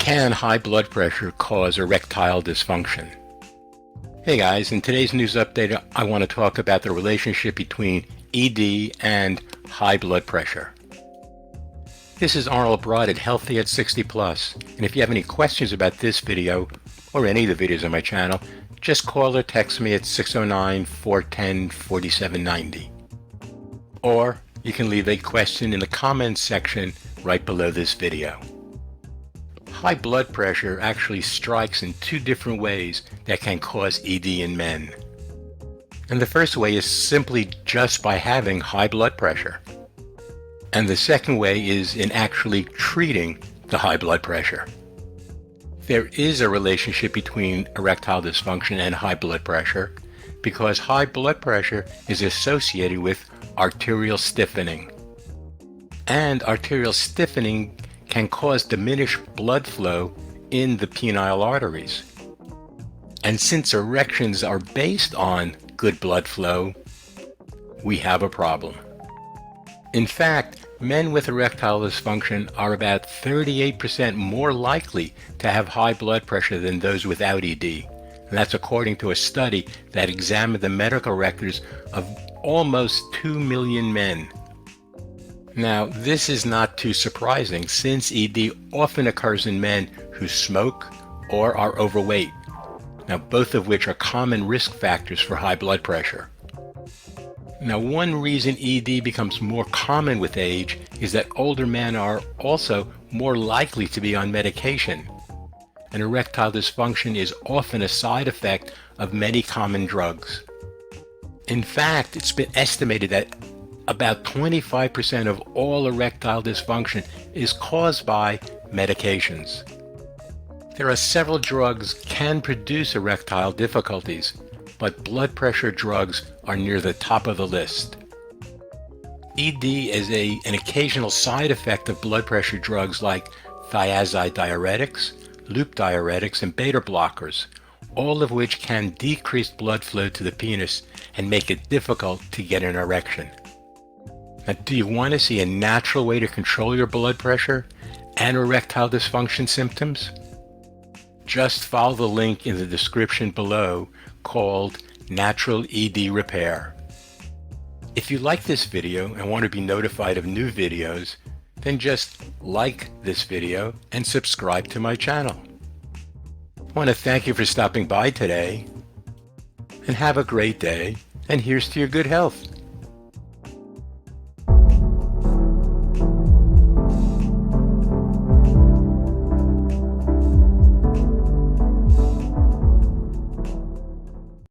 Can high blood pressure cause erectile dysfunction? Hey guys, in today's news update I want to talk about the relationship between ED and high blood pressure. This is Arnold Broad at Healthy at 60 Plus, and if you have any questions about this video or any of the videos on my channel, just call or text me at 609-410-4790. Or you can leave a question in the comments section right below this video. High blood pressure actually strikes in two different ways that can cause ED in men. And the first way is simply just by having high blood pressure. And the second way is in actually treating the high blood pressure. There is a relationship between erectile dysfunction and high blood pressure because high blood pressure is associated with arterial stiffening. And arterial stiffening can cause diminished blood flow in the penile arteries. And since erections are based on good blood flow, we have a problem. In fact, men with erectile dysfunction are about 38% more likely to have high blood pressure than those without ED. And that's according to a study that examined the medical records of almost 2 million men. Now, this is not too surprising since ED often occurs in men who smoke or are overweight. Now, both of which are common risk factors for high blood pressure. Now, one reason ED becomes more common with age is that older men are also more likely to be on medication. And erectile dysfunction is often a side effect of many common drugs. In fact, it's been estimated that about 25% of all erectile dysfunction is caused by medications. There are several drugs can produce erectile difficulties, but blood pressure drugs are near the top of the list. ED is an occasional side effect of blood pressure drugs like thiazide diuretics, loop diuretics, and beta blockers, all of which can decrease blood flow to the penis and make it difficult to get an erection. Now, do you want to see a natural way to control your blood pressure and erectile dysfunction symptoms? Just follow the link in the description below called Natural ED Repair. If you like this video and want to be notified of new videos, then just like this video and subscribe to my channel. I want to thank you for stopping by today, and have a great day, and here's to your good health.